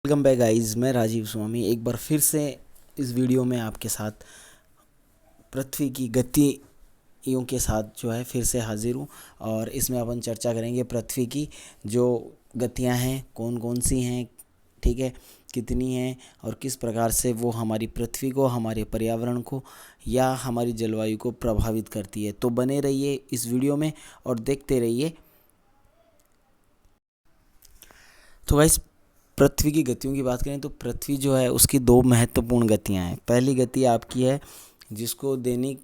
Welcome back guys, मैं राजीव स्वामी एक बार फिर से इस वीडियो में आपके साथ पृथ्वी की गतियों के साथ जो है फिर से हाजिर हूँ। और इसमें अपन चर्चा करेंगे पृथ्वी की जो गतियाँ हैं कौन कौन सी हैं, ठीक है, कितनी हैं और किस प्रकार से वो हमारी पृथ्वी को, हमारे पर्यावरण को या हमारी जलवायु को प्रभावित करती है। तो बने रहिए इस वीडियो में और देखते रहिए। तो गाइस, पृथ्वी की गतियों की बात करें तो पृथ्वी जो है उसकी दो महत्वपूर्ण गतियां हैं। पहली गति आपकी है जिसको दैनिक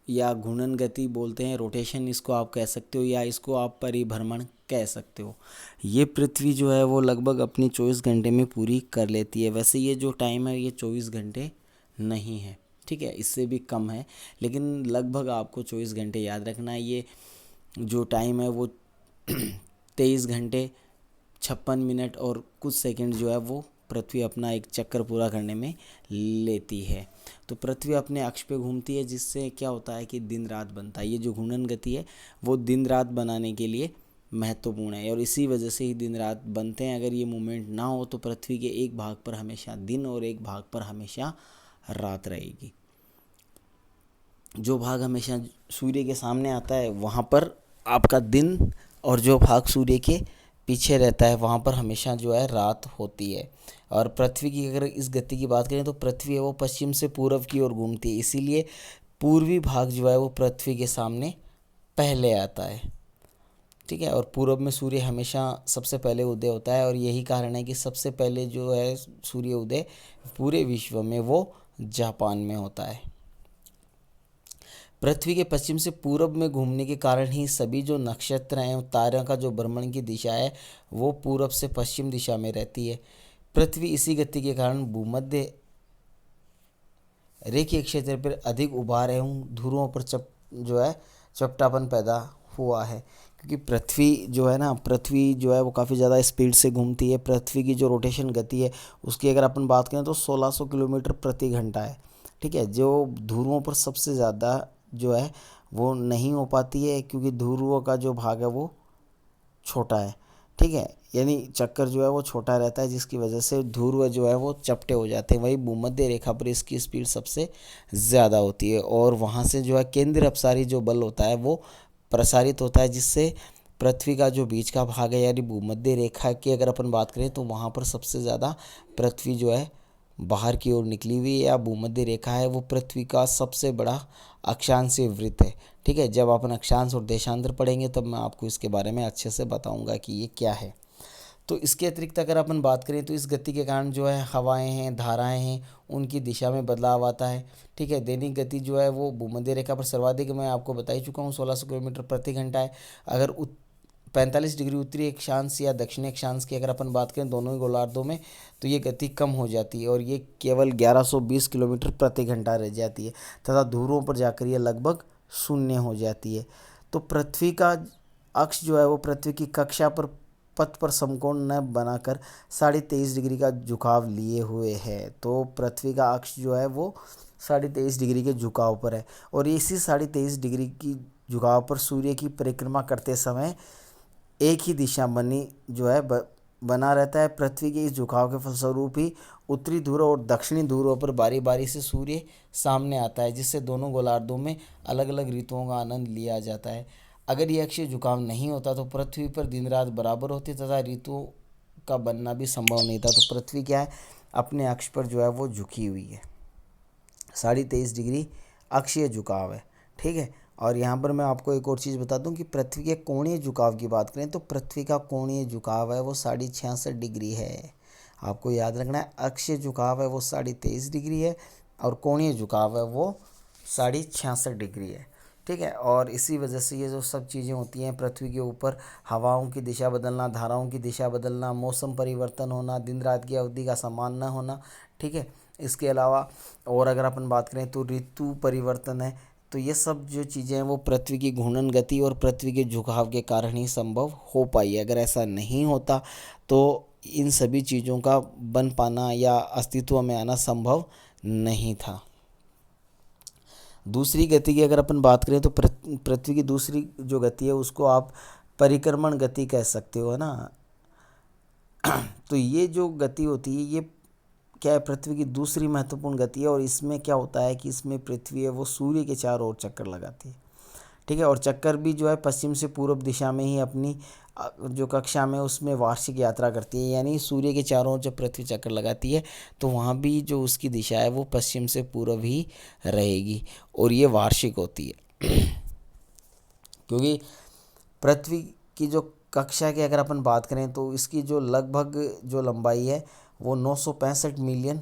या घूर्णन गति बोलते हैं, रोटेशन इसको आप कह सकते हो या इसको आप परिभ्रमण कह सकते हो। ये पृथ्वी जो है वो लगभग अपनी 24 घंटे में पूरी कर लेती है। वैसे ये जो टाइम है ये 24 घंटे नहीं है, ठीक है, इससे भी कम है, लेकिन लगभग आपको 24 घंटे याद रखना है। ये जो टाइम है वो 23 घंटे 56 मिनट और कुछ सेकंड जो है वो पृथ्वी अपना एक चक्कर पूरा करने में लेती है। तो पृथ्वी अपने अक्ष पे घूमती है जिससे क्या होता है कि दिन रात बनता है। ये जो घूर्णन गति है वो दिन रात बनाने के लिए महत्वपूर्ण है और इसी वजह से ही दिन रात बनते हैं। अगर ये मूवमेंट ना हो तो पृथ्वी के एक भाग पर हमेशा दिन और एक भाग पर हमेशा रात रहेगी। जो भाग हमेशा सूर्य के सामने आता है वहाँ पर आपका दिन, और जो भाग सूर्य के पीछे रहता है वहाँ पर हमेशा जो है रात होती है। और पृथ्वी की अगर इस गति की बात करें तो पृथ्वी है वो पश्चिम से पूर्व की ओर घूमती है, इसीलिए पूर्वी भाग जो है वो पृथ्वी के सामने पहले आता है, ठीक है। और पूर्व में सूर्य हमेशा सबसे पहले उदय होता है और यही कारण है कि सबसे पहले जो है सूर्य उदय पूरे विश्व में वो जापान में होता है। पृथ्वी के पश्चिम से पूर्व में घूमने के कारण ही सभी जो नक्षत्र हैं, तारों का जो भ्रमण की दिशा है वो पूर्व से पश्चिम दिशा में रहती है। पृथ्वी इसी गति के कारण भूमध्य रेखीय क्षेत्र पर अधिक उभार एवं ध्रुवों पर जो है चपटापन पैदा हुआ है, क्योंकि पृथ्वी जो है ना, पृथ्वी जो है वो काफ़ी ज़्यादा स्पीड से घूमती है। पृथ्वी की जो रोटेशन गति है उसकी अगर अपन बात करें तो 1600 किलोमीटर प्रति घंटा है, ठीक है। जो ध्रुवों पर सबसे ज़्यादा जो है वो नहीं हो पाती है क्योंकि ध्रुवों का जो भाग है वो छोटा है, ठीक है, यानी चक्कर जो है वो छोटा रहता है जिसकी वजह से ध्रुव जो है वो चपटे हो जाते हैं। वही भूमध्य रेखा पर इसकी स्पीड सबसे ज़्यादा होती है और वहाँ से जो है केंद्र अपसारी जो बल होता है वो प्रसारित होता है, जिससे पृथ्वी का जो बीच का भाग है यानी भूमध्य रेखा की अगर अपन बात करें तो वहाँ पर सबसे ज़्यादा पृथ्वी जो है बाहर की ओर निकली हुई है। या भूमध्य रेखा है वो पृथ्वी का सबसे बड़ा अक्षांशीय वृत्त है, ठीक है। जब अपन अक्षांश और देशांतर पढ़ेंगे तब मैं आपको इसके बारे में अच्छे से बताऊंगा कि ये क्या है। तो इसके अतिरिक्त अगर अपन बात करें तो इस गति के कारण जो है हवाएं हैं, धाराएं हैं, उनकी दिशा में बदलाव आता है, ठीक है। दैनिक गति जो है वो भूमध्य रेखा पर सर्वाधिक मैं आपको बता ही चुका हूँ 1600 किलोमीटर प्रति घंटा है। अगर 45 डिग्री उत्तरी अक्षांश या दक्षिणी अक्षांश की अगर अपन बात करें दोनों ही गोलार्धों में तो ये गति कम हो जाती है और ये केवल 1120 किलोमीटर प्रति घंटा रह जाती है तथा ध्रुवों पर जाकर ये लगभग शून्य हो जाती है। तो पृथ्वी का अक्ष जो है वो पृथ्वी की कक्षा पर पथ पर समकोण न बनाकर 23.5 डिग्री का झुकाव लिए हुए है। तो पृथ्वी का अक्ष जो है वो 23.5 डिग्री के झुकाव पर है और इसी 23.5 डिग्री की झुकाव पर सूर्य की परिक्रमा करते समय एक ही दिशा बना रहता है। पृथ्वी के इस झुकाव के फलस्वरूप ही उत्तरी ध्रुव और दक्षिणी ध्रुव पर बारी बारी से सूर्य सामने आता है, जिससे दोनों गोलार्धों में अलग अलग ऋतुओं का आनंद लिया जाता है। अगर यह अक्षीय झुकाव नहीं होता तो पृथ्वी पर दिन रात बराबर होती तथा ऋतुओं का बनना भी संभव नहीं था। तो पृथ्वी क्या है, अपने अक्ष पर जो है वो झुकी हुई है, 23.5 डिग्री अक्षीय झुकाव है, ठीक है। और यहाँ पर मैं आपको एक और चीज़ बता दूँ कि पृथ्वी के कोणीय झुकाव की बात करें तो पृथ्वी का कोणीय झुकाव है वो 66.5 डिग्री है। आपको याद रखना है, अक्षीय झुकाव है वो 23.5 डिग्री है और कोणीय झुकाव है वो 66.5 डिग्री है, ठीक है। और इसी वजह से ये जो सब चीज़ें होती हैं पृथ्वी के ऊपर, हवाओं की दिशा बदलना, धाराओं की दिशा बदलना, मौसम परिवर्तन होना, दिन रात की अवधि का समान न होना, ठीक है। इसके अलावा और अगर अपन बात करें तो ऋतु परिवर्तन है, तो ये सब जो चीज़ें हैं वो पृथ्वी की घूर्णन गति और पृथ्वी के झुकाव के कारण ही संभव हो पाई है। अगर ऐसा नहीं होता तो इन सभी चीज़ों का बन पाना या अस्तित्व में आना संभव नहीं था। दूसरी गति की अगर अपन बात करें तो पृथ्वी की दूसरी जो गति है उसको आप परिक्रमण गति कह सकते हो, है ना। तो ये जो गति होती है ये क्या है, पृथ्वी की दूसरी महत्वपूर्ण गति है। और इसमें क्या होता है कि इसमें पृथ्वी है वो सूर्य के चारों ओर चक्कर लगाती है, ठीक है। और चक्कर भी जो है पश्चिम से पूर्व दिशा में ही अपनी जो कक्षा में उसमें वार्षिक यात्रा करती है। यानी सूर्य के चारों ओर जब पृथ्वी चक्कर लगाती है तो वहाँ भी जो उसकी दिशा है वो पश्चिम से पूर्व ही रहेगी, और ये वार्षिक होती है। क्योंकि पृथ्वी की जो कक्षा की अगर अपन बात करें तो इसकी जो लगभग जो लंबाई है वो 965 मिलियन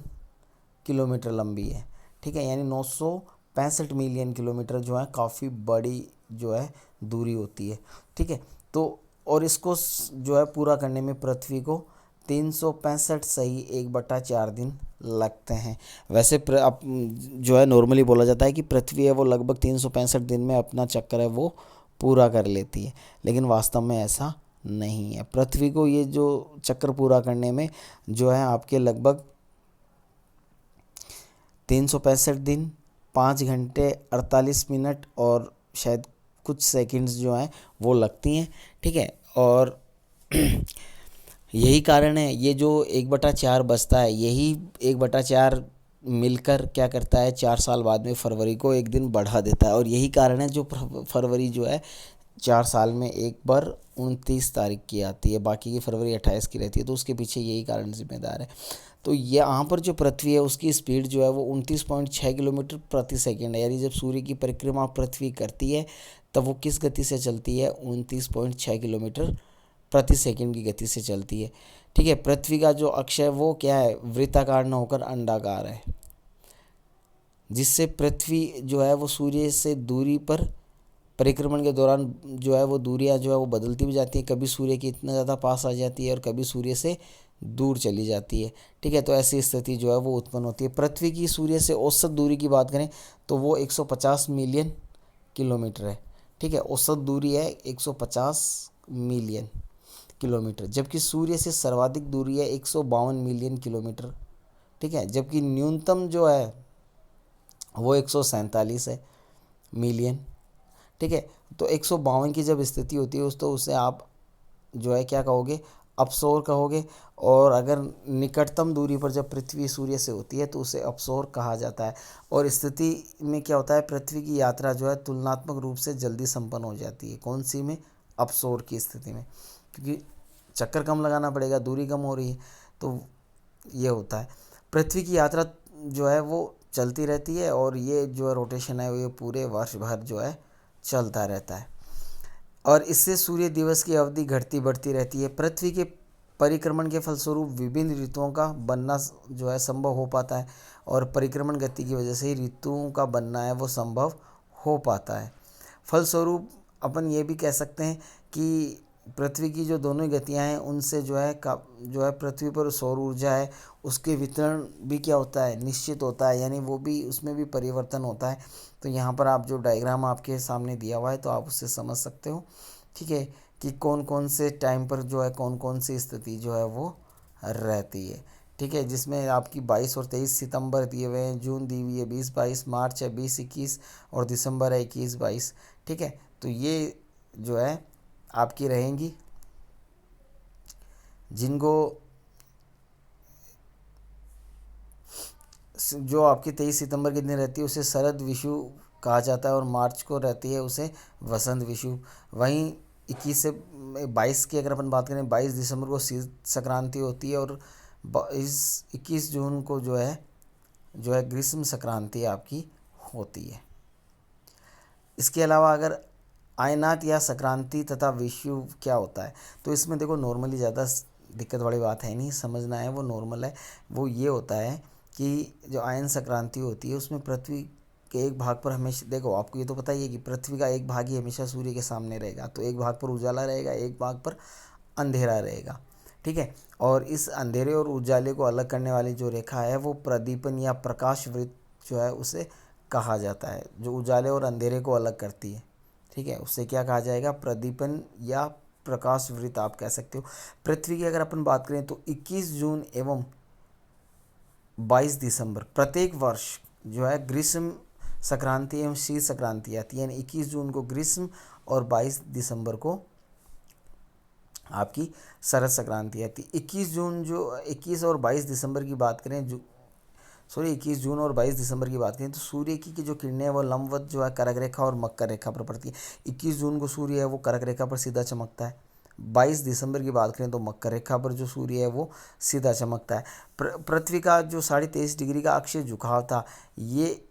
किलोमीटर लंबी है, ठीक है। यानी 965 मिलियन किलोमीटर जो है काफ़ी बड़ी जो है दूरी होती है, ठीक है। तो और इसको जो है पूरा करने में पृथ्वी को 365 सही 1/4 दिन लगते हैं। वैसे अब जो है नॉर्मली बोला जाता है कि पृथ्वी है वो लगभग 365 दिन में अपना चक्कर है वो पूरा कर लेती है, लेकिन वास्तव में ऐसा नहीं है। पृथ्वी को ये जो चक्कर पूरा करने में जो है आपके लगभग 365 दिन 5 घंटे 48 मिनट और शायद कुछ सेकंड्स जो हैं वो लगती हैं, ठीक है। और यही कारण है ये जो 1/4 बचता है, यही 1/4 मिलकर क्या करता है 4 साल बाद में फरवरी को एक दिन बढ़ा देता है। और यही कारण है जो फरवरी जो है 4 साल में एक बार 29 तारीख की आती है, बाकी की फरवरी 28 की रहती है। तो उसके पीछे यही कारण जिम्मेदार है। तो यहाँ पर जो पृथ्वी है उसकी स्पीड जो है वो 29.6 किलोमीटर प्रति सेकंड है। यानी जब सूर्य की परिक्रमा पृथ्वी करती है तब वो किस गति से चलती है, 29.6 किलोमीटर प्रति सेकंड की गति से चलती है, ठीक है। पृथ्वी का जो अक्ष है वो क्या है, वृत्ताकार न होकर अंडाकार है, जिससे पृथ्वी जो है वो सूर्य से दूरी पर परिक्रमण के दौरान जो है वो दूरियां जो है वो बदलती भी जाती है। कभी सूर्य के इतना ज़्यादा पास आ जाती है और कभी सूर्य से दूर चली जाती है, ठीक है। तो ऐसी स्थिति जो है वो उत्पन्न होती है। पृथ्वी की सूर्य से औसत दूरी की बात करें तो वो 150 मिलियन किलोमीटर है, ठीक है। औसत दूरी है 150 मिलियन किलोमीटर, जबकि सूर्य से सर्वाधिक दूरी है 152 मिलियन किलोमीटर, ठीक है। जबकि न्यूनतम जो है वो 147 है मिलियन, ठीक है। तो 152 की जब स्थिति होती है तो उसे आप जो है क्या कहोगे, अपसौर कहोगे। और अगर निकटतम दूरी पर जब पृथ्वी सूर्य से होती है तो उसे अपसौर कहा जाता है। और स्थिति में क्या होता है, पृथ्वी की यात्रा जो है तुलनात्मक रूप से जल्दी संपन्न हो जाती है। कौन सी में, अपसौर की स्थिति में, क्योंकि चक्कर कम लगाना पड़ेगा, दूरी कम हो रही है, तो ये होता है। पृथ्वी की यात्रा जो है वो चलती रहती है और ये जो है रोटेशन है ये पूरे वर्ष भर जो है चलता रहता है। और इससे सूर्य दिवस की अवधि घटती बढ़ती रहती है। पृथ्वी के परिक्रमण के फलस्वरूप विभिन्न ऋतुओं का बनना जो है संभव हो पाता है, और परिक्रमण गति की वजह से ही ऋतुओं का बनना है वो संभव हो पाता है। फलस्वरूप अपन ये भी कह सकते हैं कि पृथ्वी की जो दोनों गतियां हैं उनसे जो है पृथ्वी पर सौर ऊर्जा है उसके वितरण भी क्या होता है, निश्चित होता है। यानी वो भी उसमें भी परिवर्तन होता है। तो यहाँ पर आप जो डायग्राम आपके सामने दिया हुआ है तो आप उससे समझ सकते हो, ठीक है, कि कौन कौन से टाइम पर जो है कौन कौन सी स्थिति जो है वो रहती है, ठीक है। जिसमें आपकी 22 और 23 सितंबर दिए हुए हैं, जून दी हुई है 20-22, मार्च है 20-21 और दिसंबर है 21-22, ठीक है। तो ये जो है आपकी रहेंगी, जिनको जो आपकी 23 सितंबर के दिन रहती है उसे शरद विषु कहा जाता है, और मार्च को रहती है उसे वसंत विषु। वहीं 21 से 22 की अगर अपन बात करें, 22 दिसंबर को शीत संक्रांति होती है, और 21 जून को जो है ग्रीष्म संक्रांति आपकी होती है। इसके अलावा अगर आयनात या संक्रांति तथा विषुव क्या होता है, तो इसमें देखो नॉर्मली ज़्यादा दिक्कत वाली बात है नहीं, समझना है, वो नॉर्मल है। वो ये होता है कि जो आयन संक्रांति होती है उसमें पृथ्वी के एक भाग पर हमेशा, देखो आपको ये तो पता ही है कि पृथ्वी का एक भाग ही हमेशा सूर्य के सामने रहेगा, तो एक भाग पर उजाला रहेगा, एक भाग पर अंधेरा रहेगा, ठीक है। और इस अंधेरे और उजाले को अलग करने वाली जो रेखा है वो प्रदीपन या प्रकाश वृत्त जो है उसे कहा जाता है, जो उजाले और अंधेरे को अलग करती है, ठीक है। उससे क्या कहा जाएगा, प्रदीपन या प्रकाश वृत्त आप कह सकते हो। पृथ्वी की अगर अपन बात करें तो 21 जून एवं 22 दिसंबर प्रत्येक वर्ष जो है ग्रीष्म संक्रांति एवं शीत संक्रांति आती है। यानी 21 जून को ग्रीष्म और 22 दिसंबर को आपकी शरद संक्रांति आती है। 21 जून जो 21 और 22 दिसंबर की बात करें, जो 21 जून और 22 दिसंबर की बात करें तो सूर्य की जो किरणें हैं वो लंबवत जो है कर्क रेखा और मकर रेखा पर पड़ती है। 21 जून को सूर्य है वो कर्क रेखा पर सीधा चमकता है। 22 दिसंबर की बात करें तो मकर रेखा पर जो सूर्य है वो सीधा चमकता है। पृथ्वी का जो 23.5 डिग्री का अक्षीय झुकाव था, ये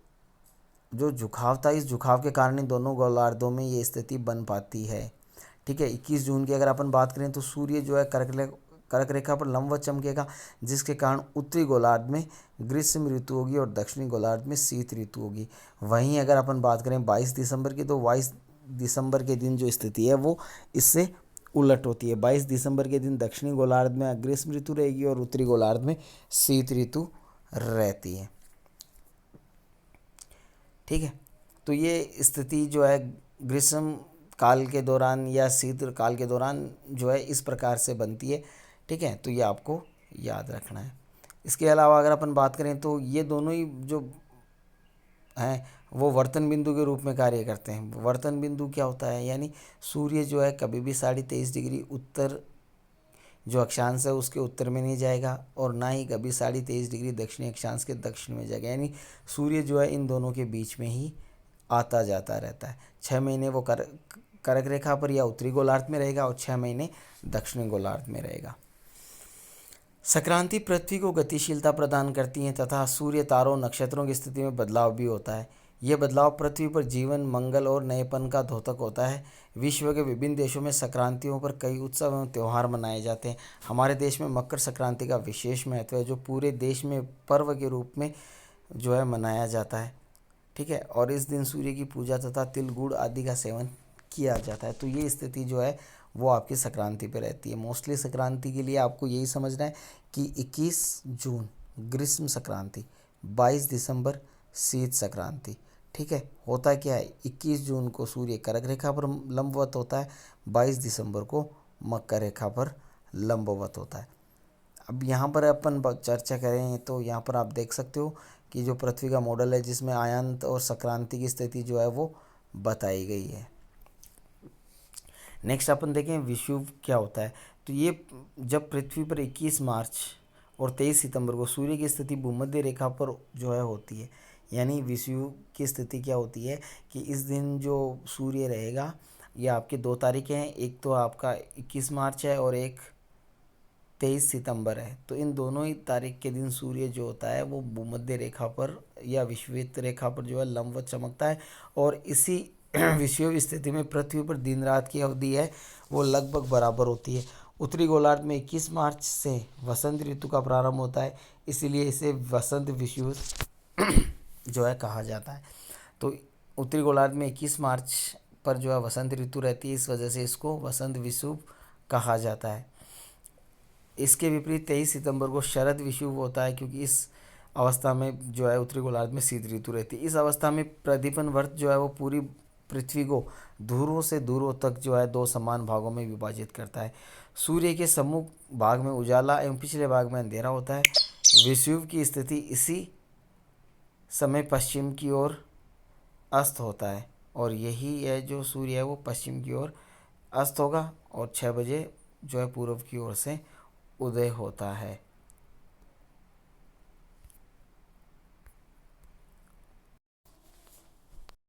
जो झुकाव था, इस झुकाव के कारण इन दोनों गोलार्धों में ये स्थिति बन पाती है। ठीक है, 21 जून की अगर अपन बात करें तो सूर्य जो है कर्क रेखा पर लंबवत चमकेगा, जिसके कारण उत्तरी गोलार्ध में ग्रीष्म ऋतु होगी और दक्षिणी गोलार्ध में शीत ऋतु होगी। वहीं अगर अपन बात करें 22 दिसंबर की, तो 22 दिसंबर के दिन जो स्थिति है वो इससे उलट होती है। 22 दिसंबर के दिन दक्षिणी गोलार्ध में ग्रीष्म ऋतु रहेगी और उत्तरी गोलार्ध में शीत ऋतु रहती है। ठीक है, तो ये स्थिति जो है ग्रीष्म काल के दौरान या शीत काल के दौरान जो है इस प्रकार से बनती है। ठीक है, तो ये आपको याद रखना है। इसके अलावा अगर अपन बात करें तो ये दोनों ही जो हैं वो वर्तन बिंदु के रूप में कार्य करते हैं। वर्तन बिंदु क्या होता है, यानी सूर्य जो है कभी भी 23.5 डिग्री उत्तर जो अक्षांश है उसके उत्तर में नहीं जाएगा और ना ही कभी 23.5 डिग्री दक्षिणी अक्षांश के दक्षिण में जाएगा। यानी सूर्य जो है इन दोनों के बीच में ही आता जाता रहता है। 6 महीने वो कर्क रेखा पर या उत्तरी गोलार्ध में रहेगा और 6 महीने दक्षिणी गोलार्ध में रहेगा। संक्रांति पृथ्वी को गतिशीलता प्रदान करती हैं तथा सूर्य, तारों, नक्षत्रों की स्थिति में बदलाव भी होता है। यह बदलाव पृथ्वी पर जीवन, मंगल और नएपन का द्योतक होता है। विश्व के विभिन्न देशों में संक्रांतियों पर कई उत्सव एवं त्यौहार मनाए जाते हैं। हमारे देश में मकर संक्रांति का विशेष महत्व है, जो पूरे देश में पर्व के रूप में जो है मनाया जाता है। ठीक है, और इस दिन सूर्य की पूजा तथा तिल गुड़ आदि का सेवन किया जाता है। तो ये स्थिति जो है वो आपकी संक्रांति पे रहती है। मोस्टली संक्रांति के लिए आपको यही समझना है कि 21 जून ग्रीष्म संक्रांति, 22 दिसंबर शीत संक्रांति। ठीक है, होता क्या है, 21 जून को सूर्य कर्क रेखा पर लंबवत होता है, 22 दिसंबर को मकर रेखा पर लंबवत होता है। अब यहाँ पर अपन चर्चा करें तो यहाँ पर आप देख सकते हो कि जो पृथ्वी का मॉडल है जिसमें आयंत और संक्रांति की स्थिति जो है वो बताई गई है। नेक्स्ट अपन देखें विषुव क्या होता है। तो ये जब पृथ्वी पर 21 मार्च और 23 सितंबर को सूर्य की स्थिति भूमध्य रेखा पर जो है होती है, यानी विषुव की स्थिति क्या होती है कि इस दिन जो सूर्य रहेगा, ये आपकी 2 तारीखें हैं, एक तो आपका 21 मार्च है और एक 23 सितंबर है। तो इन दोनों ही तारीख के दिन सूर्य जो होता है वो भूमध्य रेखा पर या विषुवत रेखा पर जो है लंबवत चमकता है और इसी विषुव स्थिति में पृथ्वी पर दिन रात की अवधि है वो लगभग बराबर होती है। उत्तरी गोलार्ध में 21 मार्च से वसंत ऋतु का प्रारंभ होता है, इसीलिए इसे वसंत विषुव जो है कहा जाता है। तो उत्तरी गोलार्ध में 21 मार्च पर जो है वसंत ऋतु रहती है, इस वजह से इसको वसंत विषुव कहा जाता है। इसके विपरीत 23 सितंबर को शरद विषुव होता है, क्योंकि इस अवस्था में जो है उत्तरी गोलार्ध में शीत ऋतु रहती है। इस अवस्था में प्रदीपन वर्त जो है वो पूरी पृथ्वी को ध्रुवों से ध्रुवों तक जो है 2 समान भागों में विभाजित करता है। सूर्य के सम्मुख भाग में उजाला एवं पिछले भाग में अंधेरा होता है। विषुव की स्थिति इसी समय पश्चिम की ओर अस्त होता है और यही है जो सूर्य है वो पश्चिम की ओर अस्त होगा और 6 बजे जो है पूर्व की ओर से उदय होता है।